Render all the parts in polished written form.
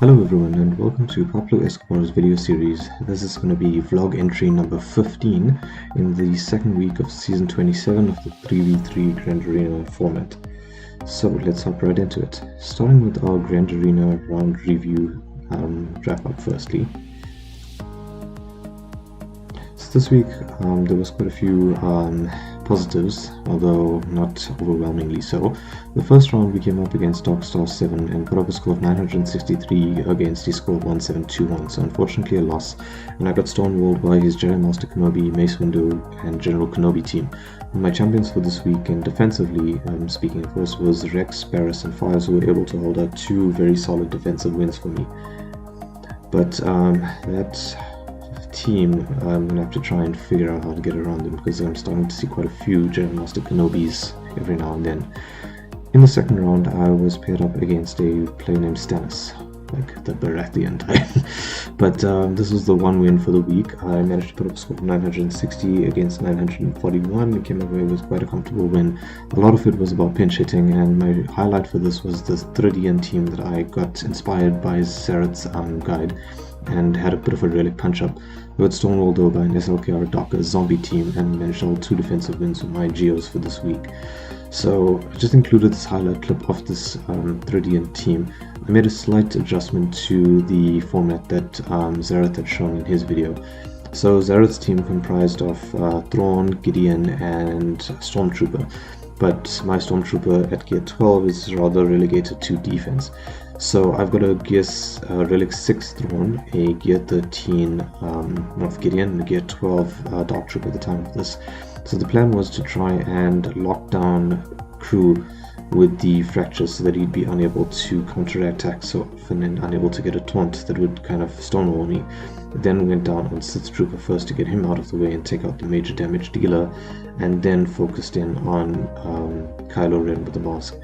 Hello everyone and welcome to Pablo Escobar's video series. This is going to be vlog entry number 15 in the second week of season 27 of the 3v3 Grand Arena format. So let's hop right into it. Starting with our Grand Arena round review wrap up firstly. So this week there was quite a few positives, although not overwhelmingly so. The first round we came up against Darkstar 7 and put up a score of 963 against a score of 1721, so unfortunately a loss, and I got stonewalled by his Jedi Master Kenobi, Mace Windu and General Kenobi team. My champions for this week, and defensively speaking of course, was Rex, Barris and Fires, who were able to hold out two very solid defensive wins for me. But that team, I'm gonna have to try and figure out how to get around them, because I'm starting to see quite a few Jedi Master Kenobis every now and then. In the second round I was paired up against a player named Stannis, like the Baratheon type. But this was the one win for the week. I managed to put up a score of 960 against 941 and came away with quite a comfortable win. A lot of it was about pinch hitting, and my highlight for this was the Thridian team that I got inspired by Zaret's guide and had a bit of a relic punch up. I got stonewalled though by an SLKR Docker zombie team and managed to hold two defensive wins with my Geos for this week. So I just included this highlight clip of this Thridian team. I made a slight adjustment to the format that Zaret had shown in his video. So Zaret's team comprised of Thrawn, Gideon and Stormtrooper, but my Stormtrooper at gear 12 is rather relegated to defense. So I've got a gear relic 6 Thrawn, a gear 13 Moff Gideon, and a gear 12 Dark Trooper at the time of this. So the plan was to try and lock down Crew with the fractures so that he'd be unable to counterattack so often and unable to get a taunt that would kind of stonewall me. Then went down on Sith Trooper first to get him out of the way and take out the major damage dealer, and then focused in on Kylo Ren with the mask.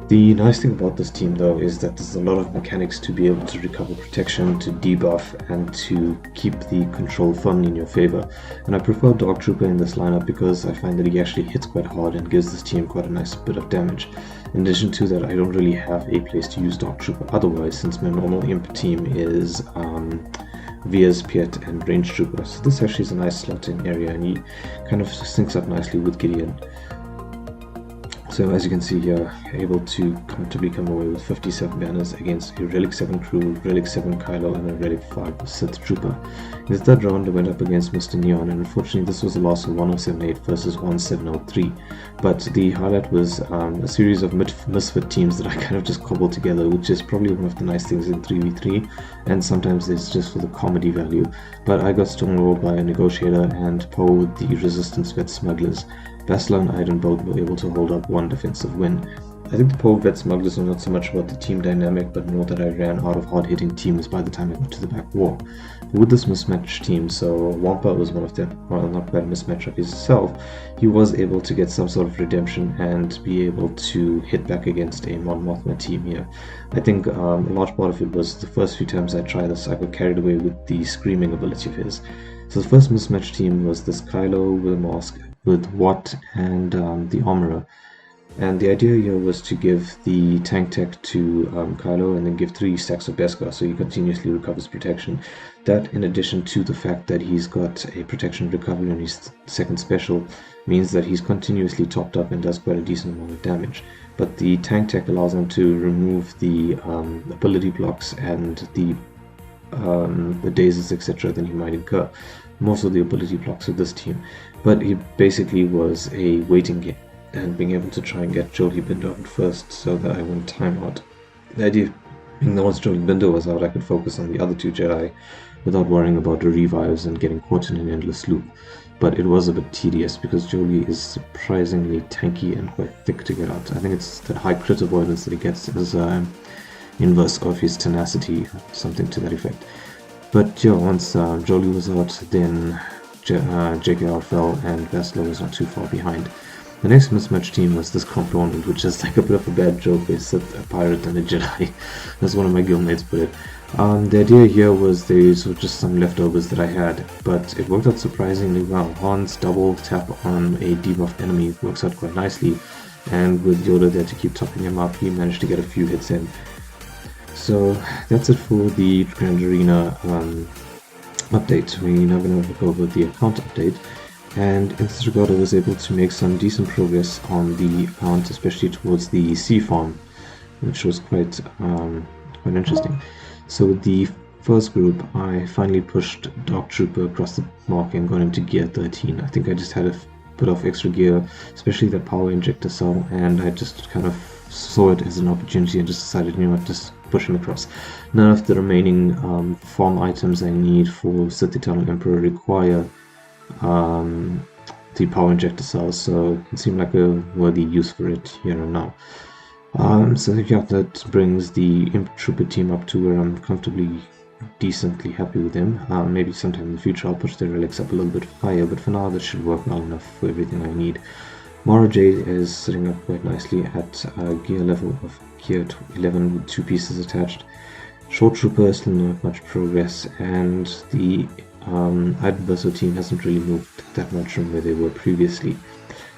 The nice thing about this team though is that there's a lot of mechanics to be able to recover protection, to debuff, and to keep the control firmly in your favor. And I prefer Dark Trooper in this lineup because I find that he actually hits quite hard and gives this team quite a nice bit of damage. In addition to that, I don't really have a place to use Dark Trooper otherwise, since my normal imp team is Veers, Piet and Range Trooper. So this actually is a nice slot-in area, and he kind of syncs up nicely with Gideon. So as you can see here, able to comfortably come away with 57 banners against a Relic 7 Crew, Relic 7 Kylo and a Relic 5 Sith Trooper. In the third round I went up against Mr. Neon, and unfortunately this was a loss of 1078 versus 1703. But the highlight was a series of misfit teams that I kind of just cobbled together, which is probably one of the nice things in 3v3, and sometimes it's just for the comedy value. But I got stonewalled by a Negotiator and Poe with the Resistance Vet Smugglers. Bastila and Iden both were able to hold up one defensive win. I think the Poe Vet Smugglers are not so much about the team dynamic, but more that I ran out of hard-hitting teams by the time I got to the back wall. But with this mismatched team, so Wampa was one of them, well, not quite a mismatch of himself, he was able to get some sort of redemption and be able to hit back against a Mon Mothma team here. I think a large part of it was the first few times I tried this, I got carried away with the screaming ability of his. So the first mismatched team was this Kylo with a mask, with Watt and the Armorer. And the idea here was to give the tank tech to Kylo and then give 3 stacks of Beskar so he continuously recovers protection. That, in addition to the fact that he's got a protection recovery on his second special, means that he's continuously topped up and does quite a decent amount of damage. But the tank tech allows him to remove the ability blocks and the dazes etc. that he might incur. Most of the ability blocks of this team. But he basically was a waiting game, and being able to try and get Jolee Binder out first so that I wouldn't time out. The idea being that once Jolee Binder was out, I could focus on the other 2 Jedi without worrying about the revives and getting caught in an endless loop. But it was a bit tedious because Jolee is surprisingly tanky and quite thick to get out. I think it's that high crit avoidance that he gets as inverse of his tenacity, something to that effect. But yeah, once Jolee was out, then JKR fell and Bastila was not too far behind. The next mismatched team was this Complement, which is like a bit of a bad joke. It's a pirate and a Jedi. That's one of my guildmates put it. The idea here was these were just some leftovers that I had, but it worked out surprisingly well. Han's double tap on a debuffed enemy works out quite nicely, and with Yoda there to keep topping him up, he managed to get a few hits in. So that's it for the Grand Arena update. We're now going to look over the account update, and in this regard I was able to make some decent progress on the account, especially towards the sea farm, which was quite interesting. So with the first group, I finally pushed Dark Trooper across the mark and got into gear 13. I think I just had a bit of extra gear, especially that power injector cell, and I just kind of saw it as an opportunity and just decided, you know what, just push him across. None of the remaining farm items I need for Sith Eternal Emperor require the power injector cells, so it seemed like a worthy use for it here and now. So yeah, that brings the Imp Trooper team up to where I'm comfortably, decently happy with them. Maybe sometime in the future I'll push the relics up a little bit higher, but for now that should work well enough for everything I need. Mara Jade is sitting up quite nicely at gear level of gear 11 with 2 pieces attached. Short Trooper still not much progress, and the Iden Verso team hasn't really moved that much from where they were previously.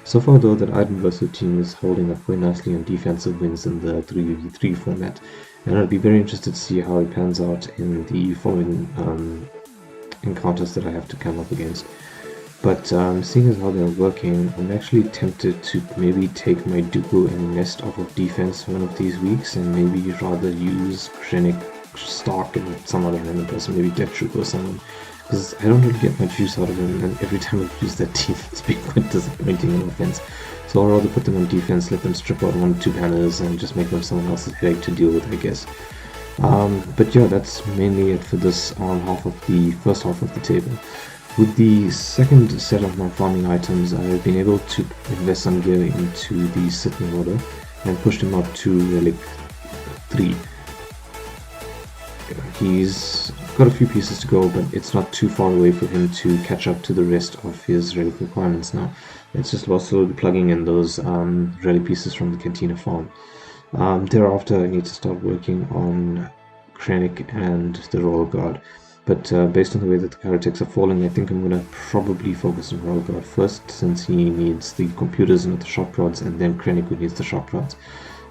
So far though, that Iden Verso team is holding up quite nicely on defensive wins in the 3v3 format, and I'll be very interested to see how it pans out in the following encounters that I have to come up against. But seeing as how they're working, I'm actually tempted to maybe take my Dooku and Nest off of defense one of these weeks, and maybe rather use Krennic, Stark, and some other random person, maybe Death Trooper or someone, because I don't really get much use out of them, and every time I've used that team it's been quite disappointing in offense. So I'll rather put them on defense, let them strip out 1 or 2 banners, and just make them someone else's headache to deal with, I guess. But yeah, that's mainly it for this first half of the table. With the second set of my farming items, I've been able to invest some gear into the Sith Marauder and push him up to Relic 3. He's got a few pieces to go, but it's not too far away for him to catch up to the rest of his relic requirements now. It's just about slowly plugging in those relic pieces from the Cantina farm. Thereafter, I need to start working on Krennic and the Royal Guard. But based on the way that the Karateks are falling, I think I'm going to probably focus on Royal Guard first, since he needs the computers and not the shock rods, and then Krennic who needs the shock rods.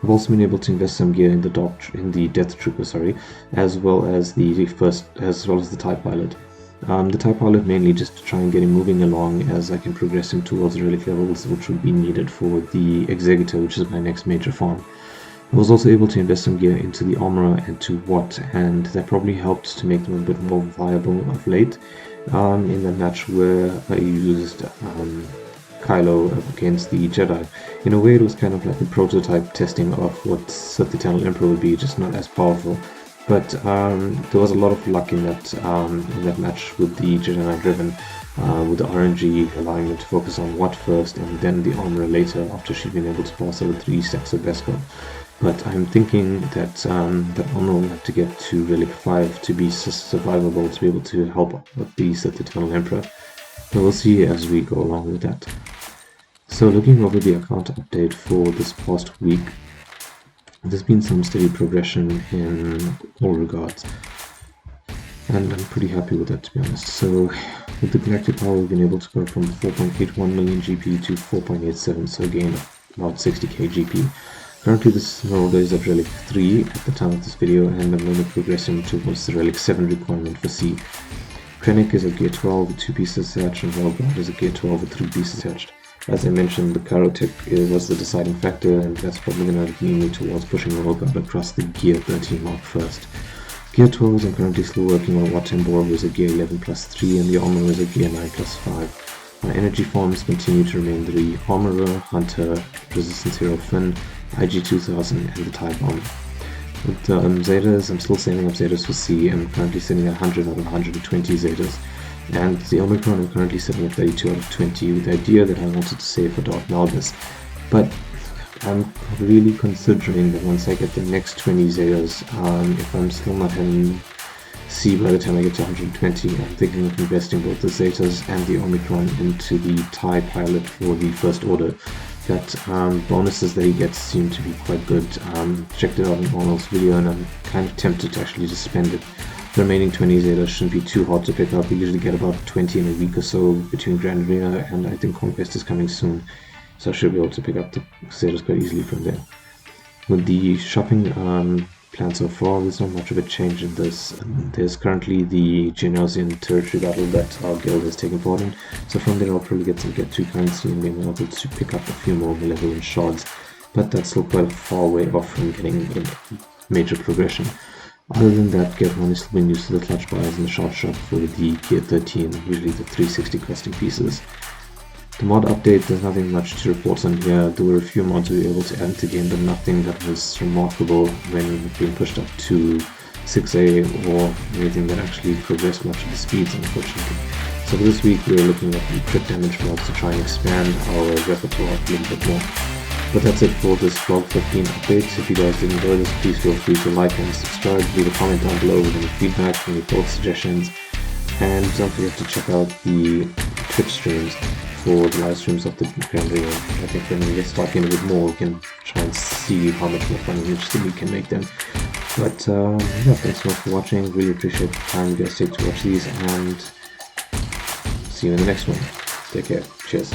I've also been able to invest some gear in the Death Trooper, as well as the TIE Pilot. The TIE Pilot mainly just to try and get him moving along as I can progress him towards relic levels, which will be needed for the Executor, which is my next major farm. I was also able to invest some gear into the Armorer and to Watt, and that probably helped to make them a bit more viable of late. In the match where I used Kylo against the Jedi. In a way, it was kind of like a prototype testing of what Sith Eternal Emperor would be, just not as powerful. But there was a lot of luck in that match with the Jedi Knight Driven, with the RNG allowing them to focus on Watt first and then the Armorer later, after she'd been able to pass over 3 stacks of Beskar. But I'm thinking that that Armorer will have to get to Relic 5 to be survivable, to be able to help with the Sith Eternal Emperor. But we'll see as we go along with that. So looking over the account update for this past week, there's been some steady progression in all regards, and I'm pretty happy with that, to be honest. So with the Galactic Power, we've been able to go from 4.81 million GP to 4.87, so again about 60k GP. Currently this Marauder is at Relic 3 at the time of this video, and I'm only progressing towards the Relic 7 requirement for C. Krennic is at gear 12 with 2 pieces attached, and Royal Guard is at gear 12 with 3 pieces attached. As I mentioned, the Karatech was the deciding factor, and that's probably going to lean me towards pushing Royal Guard across the gear 13 mark first. Gear 12 I'm currently still working on Wat Tambor, who is at gear 11 plus 3, and the Armorer is at gear 9 plus 5. My energy forms continue to remain the Armorer, Hunter, Resistance Hero Finn, IG-2000, and the TIE Bomber. With the Zetas, I'm still saving up Zetas for C. I'm currently sitting at 100 out of 120 Zetas. And the Omicron, I'm currently sitting at 32 out of 20, with the idea that I wanted to save for Darth Malbus. But I'm really considering that once I get the next 20 Zetas, if I'm still not having C by the time I get to 120, I'm thinking of investing both the Zetas and the Omicron into the TIE Pilot for the First Order. That bonuses that he gets seem to be quite good. Checked it out in Arnold's video, and I'm kind of tempted to actually just spend it. The remaining 20 Zetas shouldn't be too hard to pick up. We usually get about 20 in a week or so between Grand Arena, and I think Conquest is coming soon, so I should be able to pick up the Zetas quite easily from there. With the shopping plan so far. There's not much of a change in this. There's currently the Genosian territory battle that our guild has taken part in, so from there I'll probably get some Get 2 currency and being able to pick up a few more malevolent shards, but that's still quite a far way off from getting a major progression. Other than that, Get 1 is still being used to the clutch buyers and the shot shop for the Gear 13, usually the 360 questing pieces. The mod update, there's nothing much to report on here. There were a few mods we were able to add into the game, but nothing that was remarkable when being pushed up to 6A or anything that actually progressed much of the speeds, unfortunately. So for this week we are looking at the crit damage mods to try and expand our repertoire a little bit more. But that's it for this vlog 15 update. If you guys did enjoy this, please feel free to like and subscribe, leave a comment down below with any feedback, any thoughts, suggestions, and don't forget to check out the Twitch streams for the live streams of the Grand Ring. I think when we start getting a bit more, we can try and see how much more fun and interesting we can make them. But yeah, thanks so much for watching. Really appreciate the time you guys take to watch these, and see you in the next one. Take care. Cheers.